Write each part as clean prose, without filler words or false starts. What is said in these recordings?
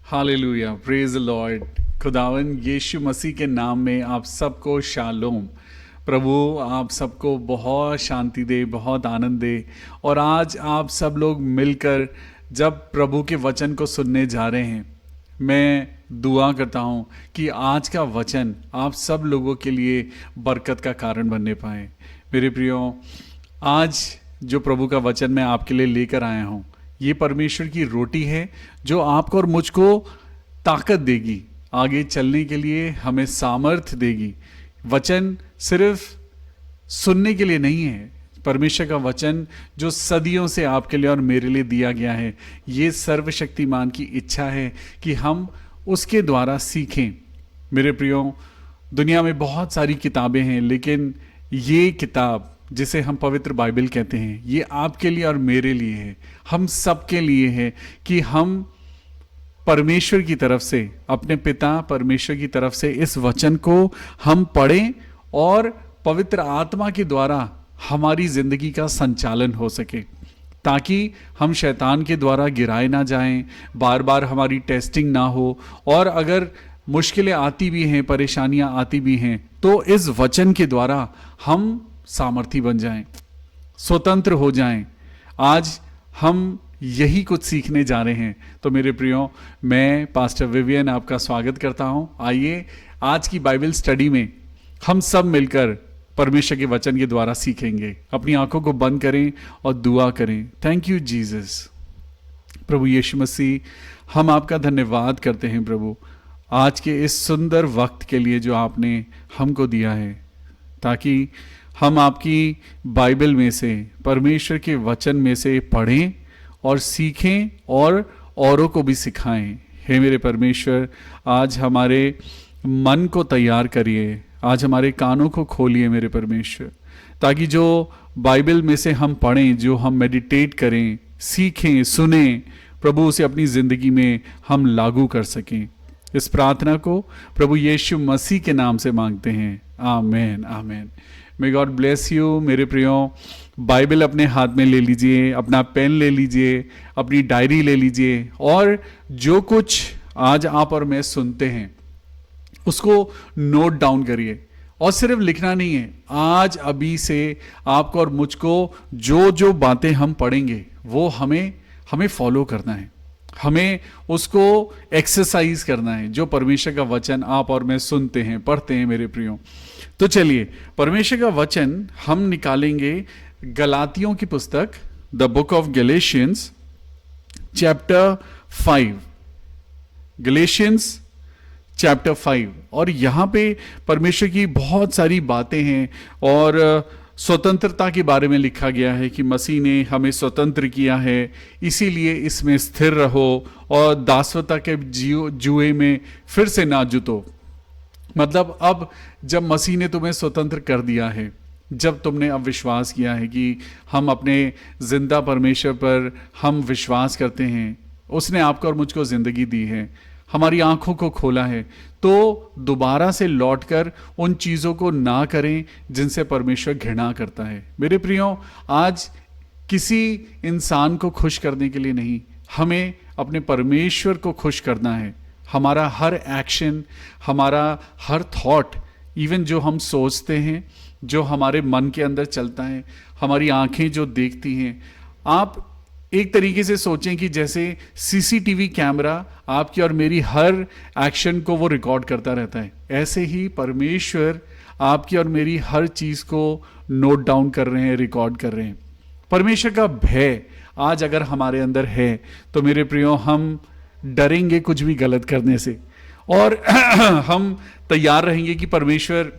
Hallelujah, praise the Lord. खुदावन यीशु मसीह के नाम में आप सबको शालोम। प्रभु आप सबको बहुत शांति दे, बहुत आनंद दे। और आज आप सब लोग मिलकर जब प्रभु के वचन को सुनने जा रहे हैं, मैं दुआ करता हूँ कि आज का वचन आप सब लोगों के लिए बरकत का कारण बनने पाए। मेरे प्रियो, आज जो प्रभु का वचन मैं आपके लिए लेकर आया हूँ, ये परमेश्वर की रोटी है जो आपको और मुझको ताकत देगी, आगे चलने के लिए हमें सामर्थ्य देगी। वचन सिर्फ सुनने के लिए नहीं है, परमेश्वर का वचन जो सदियों से आपके लिए और मेरे लिए दिया गया है, ये सर्वशक्तिमान की इच्छा है कि हम उसके द्वारा सीखें। मेरे प्रियो, दुनिया में बहुत सारी किताबें हैं, लेकिन ये किताब जिसे हम पवित्र बाइबल कहते हैं, ये आपके लिए और मेरे लिए है, हम सबके लिए है कि हम परमेश्वर की तरफ से, अपने पिता परमेश्वर की तरफ से इस वचन को हम पढ़ें और पवित्र आत्मा के द्वारा हमारी जिंदगी का संचालन हो सके, ताकि हम शैतान के द्वारा गिराए ना जाएं, बार बार हमारी टेस्टिंग ना हो। और अगर मुश्किलें आती भी हैं, परेशानियां आती भी हैं, तो इस वचन के द्वारा हम सामर्थी बन जाएं, स्वतंत्र हो जाएं। आज हम यही कुछ सीखने जा रहे हैं। तो मेरे प्रियो, मैं पास्टर विवियन आपका स्वागत करता हूं। आइए आज की बाइबल स्टडी में हम सब मिलकर परमेश्वर के वचन के द्वारा सीखेंगे। अपनी आंखों को बंद करें और दुआ करें। Thank you Jesus. प्रभु यीशु मसीह, हम आपका धन्यवाद करते हैं प्रभु, आज के इस सुंदर वक्त के लिए जो आपने हमको दिया है, ताकि हम आपकी बाइबल में से, परमेश्वर के वचन में से पढ़ें और सीखें और औरों को भी सिखाएं। हे मेरे परमेश्वर, आज हमारे मन को तैयार करिए, आज हमारे कानों को खोलिए मेरे परमेश्वर, ताकि जो बाइबल में से हम पढ़ें, जो हम मेडिटेट करें, सीखें, सुने, प्रभु उसे अपनी ज़िंदगी में हम लागू कर सकें। इस प्रार्थना को प्रभु यीशु मसीह के नाम से मांगते हैं, amen amen. May God bless you. मेरे प्रियो, बाइबल अपने हाथ में ले लीजिए, अपना पेन ले लीजिए, अपनी डायरी ले लीजिए, और जो कुछ आज आप और मैं सुनते हैं उसको नोट डाउन करिए। और सिर्फ लिखना नहीं है, आज अभी से आपको और मुझको जो जो बातें हम पढ़ेंगे वो हमें फॉलो करना है, हमें उसको एक्सरसाइज करना है। जो परमेश्वर का वचन आप और मैं सुनते हैं, पढ़ते हैं मेरे प्रियो। तो चलिए, परमेश्वर का वचन हम निकालेंगे गलातियों की पुस्तक, the book of Galatians chapter 5, Galatians chapter 5। और यहां पे परमेश्वर की बहुत सारी बातें हैं और स्वतंत्रता के बारे में लिखा गया है कि मसीह ने हमें स्वतंत्र किया है, इसीलिए इसमें स्थिर रहो और दासवता के जुए में फिर से ना जुतो। मतलब अब जब मसीह ने तुम्हें स्वतंत्र कर दिया है, जब तुमने अब विश्वास किया है कि हम अपने जिंदा परमेश्वर पर हम विश्वास करते हैं, उसने आपको और मुझको जिंदगी दी है, हमारी आंखों को खोला है, तो दोबारा से लौटकर उन चीज़ों को ना करें जिनसे परमेश्वर घृणा करता है। मेरे प्रियो, आज किसी इंसान को खुश करने के लिए नहीं, हमें अपने परमेश्वर को खुश करना है। हमारा हर एक्शन, हमारा हर थॉट, इवन जो हम सोचते हैं, जो हमारे मन के अंदर चलता है, हमारी आंखें जो देखती हैं, आप एक तरीके से सोचें कि जैसे सीसीटीवी कैमरा आपकी और मेरी हर एक्शन को वो रिकॉर्ड करता रहता है, ऐसे ही परमेश्वर आपकी और मेरी हर चीज़ को नोट डाउन कर रहे हैं, रिकॉर्ड कर रहे हैं। परमेश्वर का भय आज अगर हमारे अंदर है तो मेरे प्रियो, हम डरेंगे कुछ भी गलत करने से, और हम तैयार रहेंगे कि परमेश्वर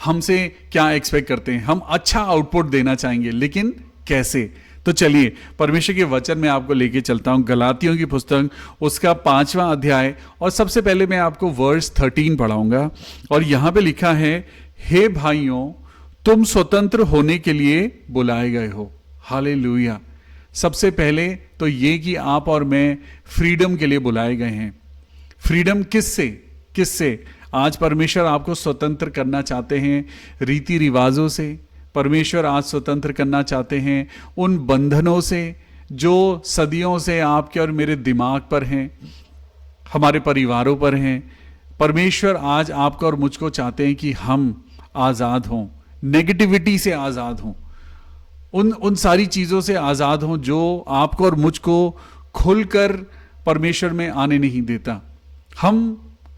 हमसे क्या एक्सपेक्ट करते हैं। हम अच्छा आउटपुट देना चाहेंगे, लेकिन कैसे? तो चलिए, परमेश्वर के वचन में आपको लेके चलता हूं, गलातियों की पुस्तक, उसका 5वां अध्याय। और सबसे पहले मैं आपको वर्स 13 पढ़ाऊंगा, और यहां पे लिखा है, हे भाइयों, तुम स्वतंत्र होने के लिए बुलाए गए हो। हालेलुया। सबसे पहले तो ये कि आप और मैं फ्रीडम के लिए बुलाए गए हैं। फ्रीडम किससे? आज परमेश्वर आपको स्वतंत्र करना चाहते हैं रीति रिवाजों से। परमेश्वर आज स्वतंत्र करना चाहते हैं उन बंधनों से जो सदियों से आपके और मेरे दिमाग पर हैं। हमारे परिवारों पर हैं। परमेश्वर आज आपको और मुझको चाहते हैं कि हम आज़ाद हों, नेगेटिविटी से आज़ाद हों, उन सारी चीज़ों से आज़ाद हों जो आपको और मुझको खुलकर परमेश्वर में आने नहीं देता। हम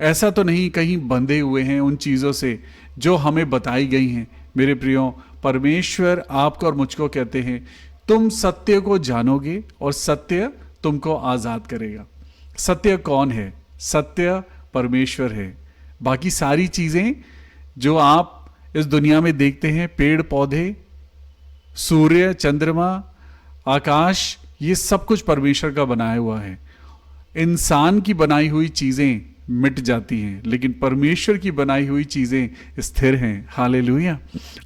ऐसा तो नहीं कहीं बंधे हुए हैं उन चीज़ों से जो हमें बताई गई हैं। मेरे प्रियो, परमेश्वर आपको और मुझको कहते हैं, तुम सत्य को जानोगे और सत्य तुमको आज़ाद करेगा। सत्य कौन है? सत्य परमेश्वर है। बाकी सारी चीज़ें जो आप इस दुनिया में देखते हैं, पेड़ पौधे, सूर्य, चंद्रमा, आकाश, ये सब कुछ परमेश्वर का बनाया हुआ है। इंसान की बनाई हुई चीज़ें मिट जाती हैं, लेकिन परमेश्वर की बनाई हुई चीज़ें स्थिर हैं। हालेलुया।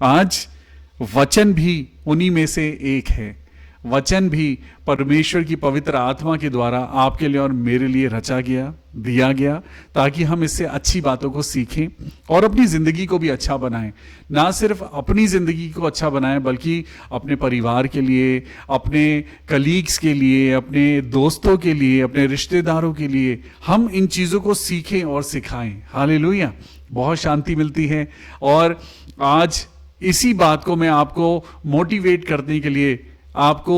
आज वचन भी उन्हीं में से एक है। वचन भी परमेश्वर की पवित्र आत्मा के द्वारा आपके लिए और मेरे लिए रचा गया, दिया गया, ताकि हम इससे अच्छी बातों को सीखें और अपनी ज़िंदगी को भी अच्छा बनाएं। ना सिर्फ अपनी ज़िंदगी को अच्छा बनाएं, बल्कि अपने परिवार के लिए, अपने कलीग्स के लिए, अपने दोस्तों के लिए, अपने रिश्तेदारों के लिए हम इन चीज़ों को सीखें और सिखाएं। हालेलुया। बहुत शांति मिलती है। और आज इसी बात को मैं आपको मोटिवेट करने के लिए, आपको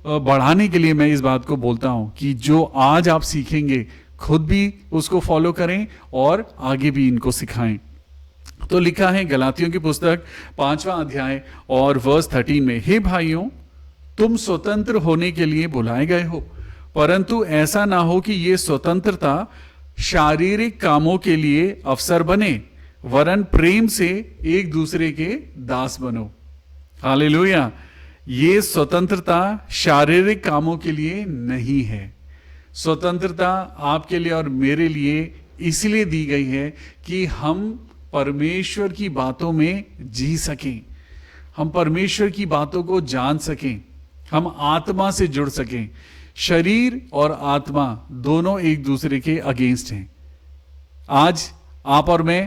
बढ़ाने के लिए मैं इस बात को बोलता हूं कि जो आज आप सीखेंगे खुद भी उसको फॉलो करें और आगे भी इनको सिखाएं। तो लिखा है गलातियों की पुस्तक 5वां अध्याय और वर्स 13 में, हे भाइयों, तुम स्वतंत्र होने के लिए बुलाए गए हो, परंतु ऐसा ना हो कि ये स्वतंत्रता शारीरिक कामों के लिए अवसर बने, वरन प्रेम से एक दूसरे के दास बनो। हालेलुया। ये स्वतंत्रता शारीरिक कामों के लिए नहीं है। स्वतंत्रता आपके लिए और मेरे लिए इसलिए दी गई है कि हम परमेश्वर की बातों में जी सकें, हम परमेश्वर की बातों को जान सकें, हम आत्मा से जुड़ सकें। शरीर और आत्मा दोनों एक दूसरे के अगेंस्ट हैं। आज आप और मैं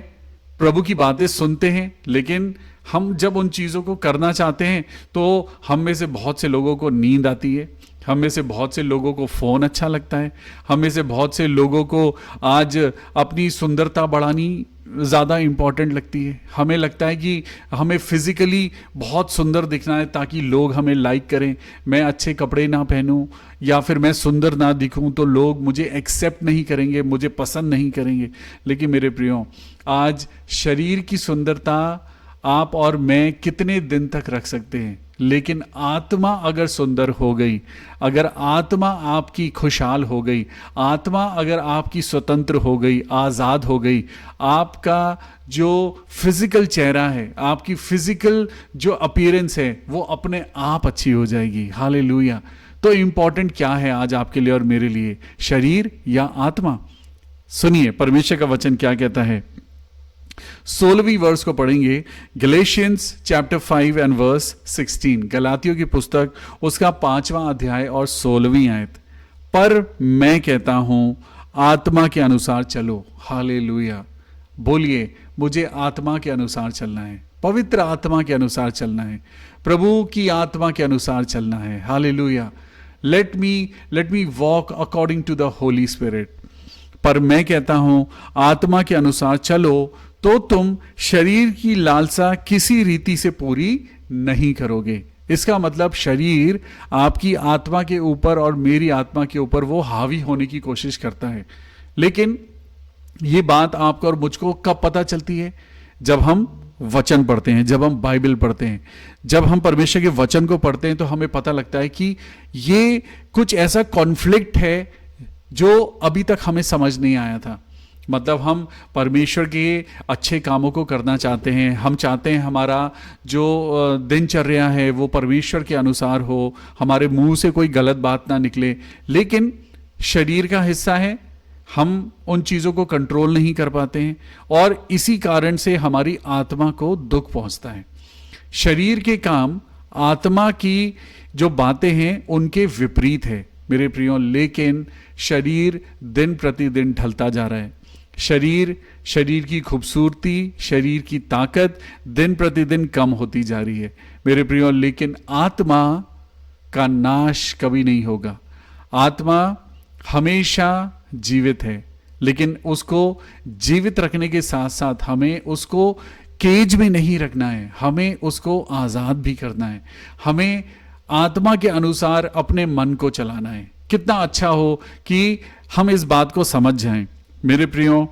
प्रभु की बातें सुनते हैं, लेकिन हम जब उन चीज़ों को करना चाहते हैं तो हम में से बहुत से लोगों को नींद आती है, हम में से बहुत से लोगों को फ़ोन अच्छा लगता है, हम में से बहुत से लोगों को आज अपनी सुंदरता बढ़ानी ज़्यादा इम्पॉर्टेंट लगती है। हमें लगता है कि हमें फिज़िकली बहुत सुंदर दिखना है ताकि लोग हमें लाइक करें। मैं अच्छे कपड़े ना पहनूं या फिर मैं सुंदर ना दिखूं तो लोग मुझे एक्सेप्ट नहीं करेंगे, मुझे पसंद नहीं करेंगे। लेकिन मेरे प्रियो, आज शरीर की सुंदरता आप और मैं कितने दिन तक रख सकते हैं, लेकिन आत्मा अगर सुंदर हो गई, अगर आत्मा आपकी खुशहाल हो गई, आत्मा अगर आपकी स्वतंत्र हो गई, आज़ाद हो गई, आपका जो फिजिकल चेहरा है, आपकी फिजिकल जो अपीयरेंस है, वो अपने आप अच्छी हो जाएगी। हालेलुया। तो इंपॉर्टेंट क्या है आज आपके लिए और मेरे लिए, शरीर या आत्मा? सुनिए परमेश्वर का वचन क्या कहता है। 16वीं वर्स को पढ़ेंगे, गलेशियंस चैप्टर 5 एंड वर्स 16। गलातियों की पुस्तक उसका 5वां अध्याय और 16वीं आयत। पर मैं कहता हूं आत्मा के अनुसार चलो। हालेलुया। बोलिए, मुझे आत्मा के अनुसार चलना है, पवित्र आत्मा के अनुसार चलना है, प्रभु की आत्मा के अनुसार चलना है। Hallelujah. Let me walk according to the Holy Spirit. पर मैं कहता हूं आत्मा के अनुसार चलो तो तुम शरीर की लालसा किसी रीति से पूरी नहीं करोगे। इसका मतलब शरीर आपकी आत्मा के ऊपर और मेरी आत्मा के ऊपर वो हावी होने की कोशिश करता है। लेकिन ये बात आपको और मुझको कब पता चलती है? जब हम वचन पढ़ते हैं, जब हम बाइबल पढ़ते हैं, जब हम परमेश्वर के वचन को पढ़ते हैं तो हमें पता लगता है कि ये कुछ ऐसा कॉन्फ्लिक्ट है जो अभी तक हमें समझ नहीं आया था। मतलब हम परमेश्वर के अच्छे कामों को करना चाहते हैं, हम चाहते हैं हमारा जो दिनचर्या है वो परमेश्वर के अनुसार हो, हमारे मुंह से कोई गलत बात ना निकले, लेकिन शरीर का हिस्सा है, हम उन चीज़ों को कंट्रोल नहीं कर पाते हैं और इसी कारण से हमारी आत्मा को दुख पहुंचता है। शरीर के काम आत्मा की जो बातें हैं उनके विपरीत है मेरे प्रियो, लेकिन शरीर दिन प्रतिदिन ढलता जा रहा है। शरीर की खूबसूरती, शरीर की ताकत दिन प्रतिदिन कम होती जा रही है मेरे प्रियो, लेकिन आत्मा का नाश कभी नहीं होगा। आत्मा हमेशा जीवित है, लेकिन उसको जीवित रखने के साथ साथ हमें उसको केज में नहीं रखना है, हमें उसको आजाद भी करना है, हमें आत्मा के अनुसार अपने मन को चलाना है। कितना अच्छा हो कि हम इस बात को समझ जाएं। मेरे प्रियो,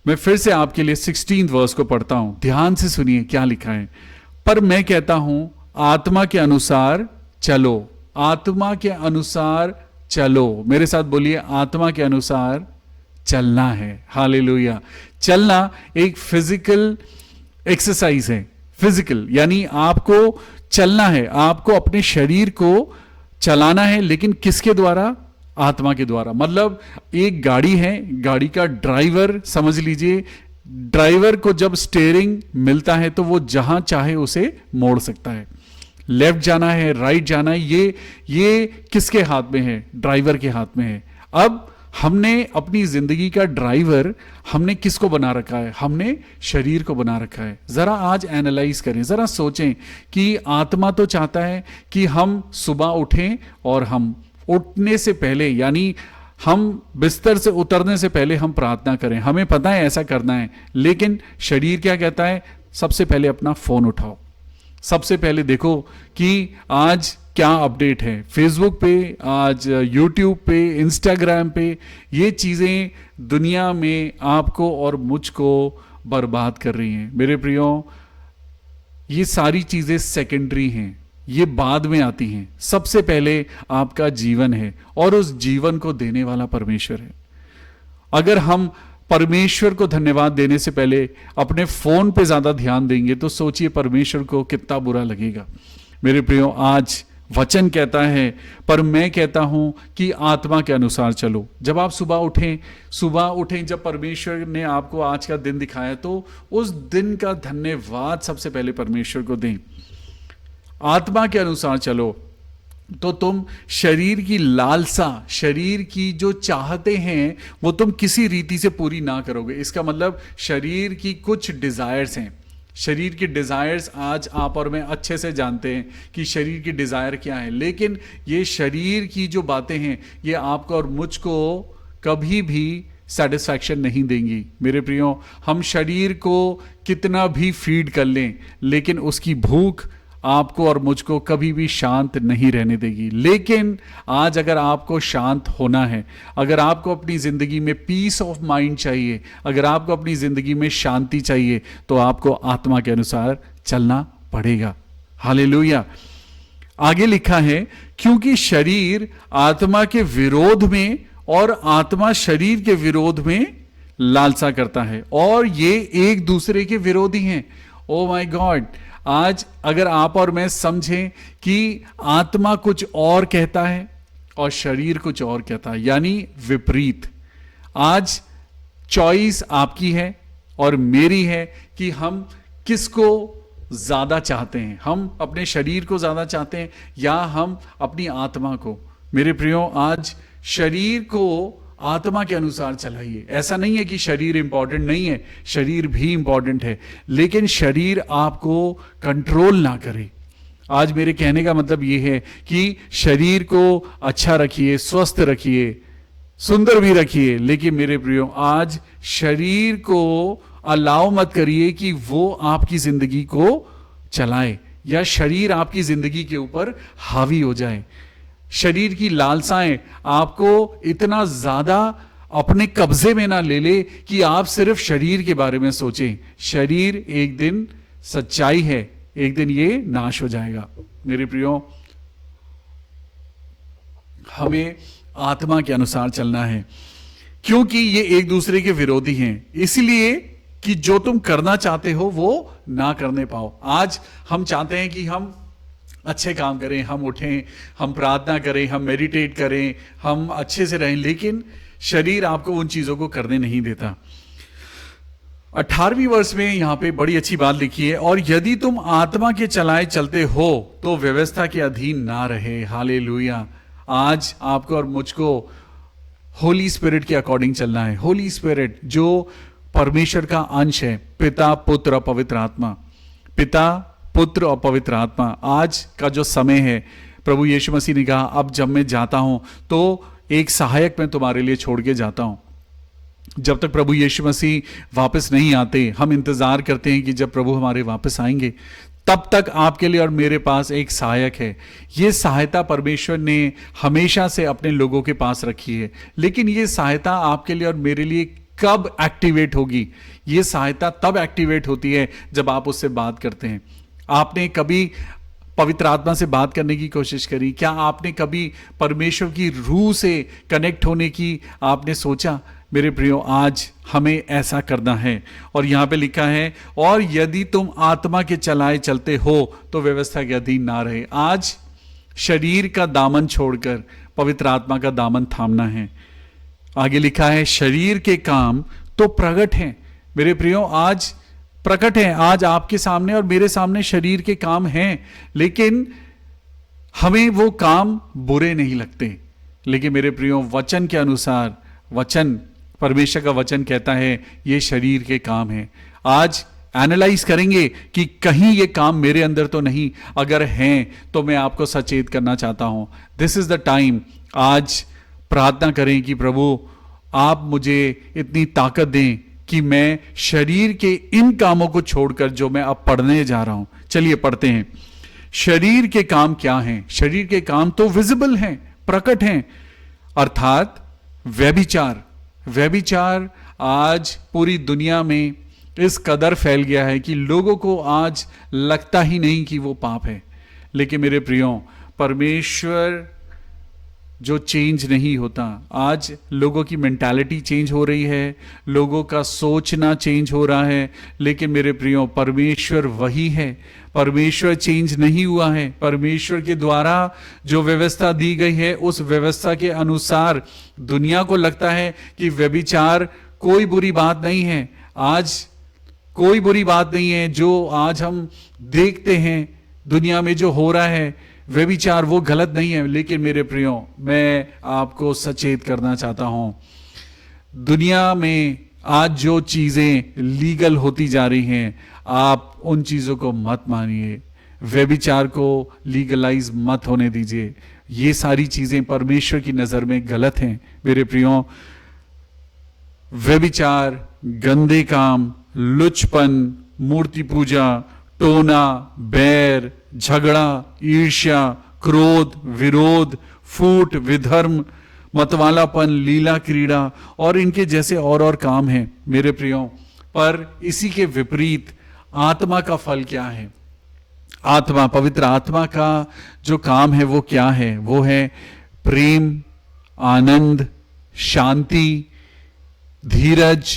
मैं फिर से आपके लिए 16 वर्स को पढ़ता हूं, ध्यान से सुनिए क्या लिखा है। पर मैं कहता हूं आत्मा के अनुसार चलो, आत्मा के अनुसार चलो। मेरे साथ बोलिए, आत्मा के अनुसार चलना है। हालेलुया। चलना एक फिजिकल एक्सरसाइज है, फिजिकल यानी आपको चलना है, आपको अपने शरीर को चलाना है, लेकिन किसके द्वारा? आत्मा के द्वारा। मतलब एक गाड़ी है, गाड़ी का ड्राइवर समझ लीजिए, ड्राइवर को जब स्टीयरिंग मिलता है तो वो जहां चाहे उसे मोड़ सकता है। लेफ्ट जाना है, राइट जाना है, ये किसके हाथ में है? ड्राइवर के हाथ में है। अब हमने अपनी जिंदगी का ड्राइवर हमने किसको बना रखा है? हमने शरीर को बना रखा है। जरा आज एनालाइज करें, जरा सोचें कि आत्मा तो चाहता है कि हम सुबह उठें और हम उठने से पहले यानी हम बिस्तर से उतरने से पहले हम प्रार्थना करें। हमें पता है ऐसा करना है, लेकिन शरीर क्या कहता है? सबसे पहले अपना फोन उठाओ, सबसे पहले देखो कि आज क्या अपडेट है फेसबुक पे, आज यूट्यूब पे, इंस्टाग्राम पे। ये चीजें दुनिया में आपको और मुझको बर्बाद कर रही हैं। मेरे प्रियो, ये सारी चीजें सेकेंडरी हैं, ये बाद में आती हैं। सबसे पहले आपका जीवन है और उस जीवन को देने वाला परमेश्वर है। अगर हम परमेश्वर को धन्यवाद देने से पहले अपने फोन पे ज्यादा ध्यान देंगे तो सोचिए परमेश्वर को कितना बुरा लगेगा। मेरे प्रियो, आज वचन कहता है, पर मैं कहता हूं कि आत्मा के अनुसार चलो। जब आप सुबह उठें जब परमेश्वर ने आपको आज का दिन दिखाया तो उस दिन का धन्यवाद सबसे पहले परमेश्वर को दें। आत्मा के अनुसार चलो तो तुम शरीर की लालसा, शरीर की जो चाहते हैं वो तुम किसी रीति से पूरी ना करोगे। इसका मतलब शरीर की कुछ डिजायर्स हैं। शरीर की डिजायर्स आज आप और मैं अच्छे से जानते हैं कि शरीर की डिजायर क्या है, लेकिन ये शरीर की जो बातें हैं ये आपको और मुझको कभी भी सेटिस्फैक्शन नहीं देंगी। मेरे प्रियो, हम शरीर को कितना भी फीड कर लें, लेकिन उसकी भूख आपको और मुझको कभी भी शांत नहीं रहने देगी। लेकिन आज अगर आपको शांत होना है, अगर आपको अपनी जिंदगी में पीस ऑफ माइंड चाहिए, अगर आपको अपनी जिंदगी में शांति चाहिए, तो आपको आत्मा के अनुसार चलना पड़ेगा। हालेलुया। आगे लिखा है, क्योंकि शरीर आत्मा के विरोध में और आत्मा शरीर के विरोध में लालसा करता है और ये एक दूसरे के विरोधी हैं। ओ माय गॉड, आज अगर आप और मैं समझें कि आत्मा कुछ और कहता है और शरीर कुछ और कहता है, यानी विपरीत। आज चॉइस आपकी है और मेरी है कि हम किसको ज्यादा चाहते हैं। हम अपने शरीर को ज्यादा चाहते हैं या हम अपनी आत्मा को। मेरे प्रियो, आज शरीर को आत्मा के अनुसार चलाइए। ऐसा नहीं है कि शरीर इंपॉर्टेंट नहीं है, शरीर भी इंपॉर्टेंट है, लेकिन शरीर आपको कंट्रोल ना करे। आज मेरे कहने का मतलब यह है कि शरीर को अच्छा रखिए, स्वस्थ रखिए, सुंदर भी रखिए, लेकिन मेरे प्रियो, आज शरीर को अलाउ मत करिए कि वो आपकी जिंदगी को चलाए या शरीर आपकी जिंदगी के ऊपर हावी हो जाए। शरीर की लालसाएं आपको इतना ज्यादा अपने कब्जे में ना ले ले कि आप सिर्फ शरीर के बारे में सोचें। शरीर एक दिन सच्चाई है, एक दिन ये नाश हो जाएगा। मेरे प्रियो, हमें आत्मा के अनुसार चलना है, क्योंकि ये एक दूसरे के विरोधी हैं, इसलिए कि जो तुम करना चाहते हो वो ना करने पाओ। आज हम चाहते हैं कि हम अच्छे काम करें, हम उठें, हम प्रार्थना करें, हम मेडिटेट करें, हम अच्छे से रहें, लेकिन शरीर आपको उन चीजों को करने नहीं देता। 18वीं वर्ष में यहां पे बड़ी अच्छी बात लिखी है, और यदि तुम आत्मा के चलाए चलते हो तो व्यवस्था के अधीन ना रहे। हालेलुया। आज आपको और मुझको होली स्पिरिट के अकॉर्डिंग चलना है। होली स्पिरिट जो परमेश्वर का अंश है, पिता, पुत्र और पवित्र आत्मा। पिता, पुत्र और पवित्र आत्मा। आज का जो समय है, प्रभु यीशु मसीह ने कहा, अब जब मैं जाता हूं तो एक सहायक मैं तुम्हारे लिए छोड़ के जाता हूं। जब तक प्रभु यीशु मसीह वापस नहीं आते, हम इंतज़ार करते हैं कि जब प्रभु हमारे वापस आएंगे, तब तक आपके लिए और मेरे पास एक सहायक है। ये सहायता परमेश्वर ने हमेशा से अपने लोगों के पास रखी है, लेकिन ये सहायता आपके लिए और मेरे लिए कब एक्टिवेट होगी? ये सहायता तब एक्टिवेट होती है जब आप उससे बात करते हैं। आपने कभी पवित्र आत्मा से बात करने की कोशिश करी? क्या आपने कभी परमेश्वर की रूह से कनेक्ट होने की आपने सोचा? मेरे प्रियो, आज हमें ऐसा करना है। और यहां पे लिखा है, और यदि तुम आत्मा के चलाए चलते हो तो व्यवस्था के अधीन ना रहे। आज शरीर का दामन छोड़कर पवित्र आत्मा का दामन थामना है। आगे लिखा है, शरीर के काम तो प्रकट हैं। मेरे प्रियो, आज प्रकट हैं, आज आपके सामने और मेरे सामने शरीर के काम हैं, लेकिन हमें वो काम बुरे नहीं लगते। लेकिन मेरे प्रियो, वचन के अनुसार, वचन, परमेश्वर का वचन कहता है ये शरीर के काम है। आज एनालाइज करेंगे कि कहीं ये काम मेरे अंदर तो नहीं, अगर हैं तो मैं आपको सचेत करना चाहता हूं। This is the time. आज प्रार्थना करें कि प्रभु आप मुझे इतनी ताकत दें कि मैं शरीर के इन कामों को छोड़कर जो मैं अब पढ़ने जा रहा हूं। चलिए पढ़ते हैं। शरीर के काम क्या हैं? शरीर के काम तो विजिबल हैं, प्रकट हैं, अर्थात व्यभिचार। व्यभिचार आज पूरी दुनिया में इस कदर फैल गया है कि लोगों को आज लगता ही नहीं कि वो पाप है। लेकिन मेरे प्रियो, परमेश्वर जो चेंज नहीं होता, आज लोगों की मेंटालिटी चेंज हो रही है, लोगों का सोचना चेंज हो रहा है, लेकिन मेरे प्रियो, परमेश्वर वही है। परमेश्वर चेंज नहीं हुआ है। परमेश्वर के द्वारा जो व्यवस्था दी गई है, उस व्यवस्था के अनुसार दुनिया को लगता है कि व्यभिचार कोई बुरी बात नहीं है। आज कोई बुरी बात नहीं है। जो आज हम देखते हैं दुनिया में जो हो रहा है, व्यभिचार, वो गलत नहीं है। लेकिन मेरे प्रियो, मैं आपको सचेत करना चाहता हूं, दुनिया में आज जो चीजें लीगल होती जा रही हैं, आप उन चीजों को मत मानिए। व्यभिचार को लीगलाइज मत होने दीजिए। ये सारी चीजें परमेश्वर की नजर में गलत हैं। मेरे प्रियो, व्यभिचार, गंदे काम, लुचपन, मूर्ति पूजा, टोना, बैर, झगड़ा, ईर्ष्या, क्रोध, विरोध, फूट, विधर्म, मतवालापन, लीला क्रीड़ा और इनके जैसे और काम हैं मेरे प्रियो। पर इसी के विपरीत आत्मा का फल क्या है? आत्मा, पवित्र आत्मा का जो काम है वो क्या है? वो है प्रेम, आनंद, शांति, धीरज,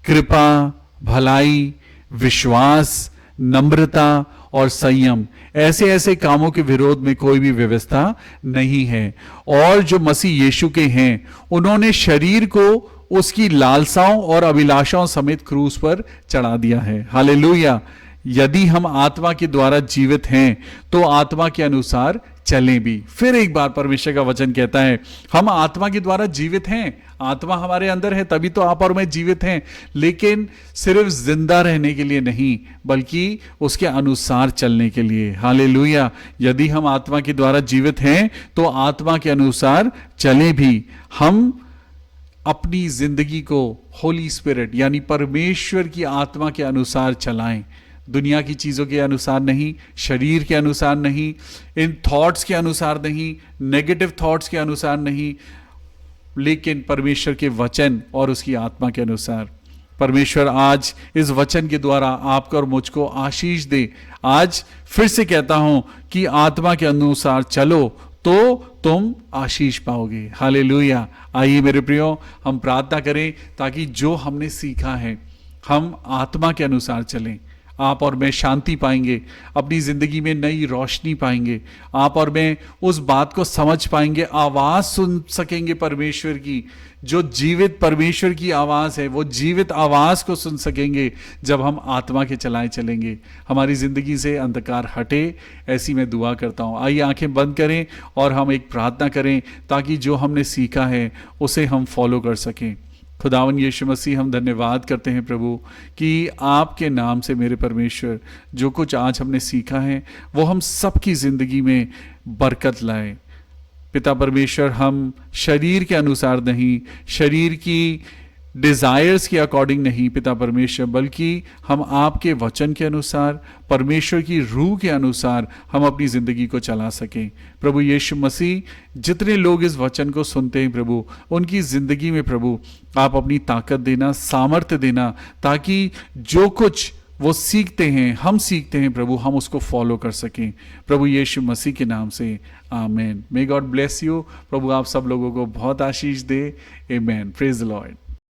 कृपा, भलाई, विश्वास, नम्रता और संयम। ऐसे ऐसे कामों के विरोध में कोई भी व्यवस्था नहीं है। और जो मसीह यीशु के हैं, उन्होंने शरीर को उसकी लालसाओं और अभिलाषाओं समेत क्रूस पर चढ़ा दिया है। हालेलुया। यदि हम आत्मा के द्वारा जीवित हैं तो आत्मा के अनुसार चलें भी। फिर एक बार परमेश्वर का वचन कहता है, हम आत्मा के द्वारा जीवित हैं। आत्मा हमारे अंदर है, तभी तो आप और मैं जीवित हैं। लेकिन सिर्फ जिंदा रहने के लिए नहीं, बल्कि उसके अनुसार चलने के लिए। हालेलुया। यदि हम आत्मा के द्वारा जीवित हैं तो आत्मा के अनुसार चलें भी। हम अपनी जिंदगी को होली स्पिरिट यानी परमेश्वर की आत्मा के अनुसार चलाएं। दुनिया की चीज़ों के अनुसार नहीं, शरीर के अनुसार नहीं, इन थॉट्स के अनुसार नहीं, नेगेटिव थॉट्स के अनुसार नहीं, लेकिन परमेश्वर के वचन और उसकी आत्मा के अनुसार। परमेश्वर आज इस वचन के द्वारा आपको और मुझको आशीष दे। आज फिर से कहता हूं कि आत्मा के अनुसार चलो तो तुम आशीष पाओगे। हालेलुया। आइए मेरे प्रियो, हम प्रार्थना करें ताकि जो हमने सीखा है हम आत्मा के अनुसार चलें। आप और मैं शांति पाएंगे, अपनी जिंदगी में नई रोशनी पाएंगे। आप और मैं उस बात को समझ पाएंगे, आवाज सुन सकेंगे परमेश्वर की, जो जीवित परमेश्वर की आवाज है, वो जीवित आवाज को सुन सकेंगे जब हम आत्मा के चलाए चलेंगे। हमारी जिंदगी से अंधकार हटे, ऐसी मैं दुआ करता हूँ। आइए आंखें बंद करें और हम एक प्रार्थना करें ताकि जो हमने सीखा है उसे हम फॉलो कर सकें। खुदावन यीशु मसीह, हम धन्यवाद करते हैं प्रभु कि आपके नाम से मेरे परमेश्वर जो कुछ आज हमने सीखा है वो हम सबकी ज़िंदगी में बरकत लाए। पिता परमेश्वर, हम शरीर के अनुसार नहीं, शरीर की डिजायर्स के अकॉर्डिंग नहीं पिता परमेश्वर, बल्कि हम आपके वचन के अनुसार, परमेश्वर की रूह के अनुसार हम अपनी जिंदगी को चला सकें। प्रभु यीशु मसीह, जितने लोग इस वचन को सुनते हैं प्रभु, उनकी जिंदगी में प्रभु आप अपनी ताकत देना, सामर्थ्य देना, ताकि जो कुछ वो सीखते हैं, हम सीखते हैं प्रभु, हम उसको फॉलो कर सकें। प्रभु यीशु मसीह के नाम से amen. May God bless you. प्रभु आप सब लोगों को बहुत आशीष दे। आमेन। Praise the Lord.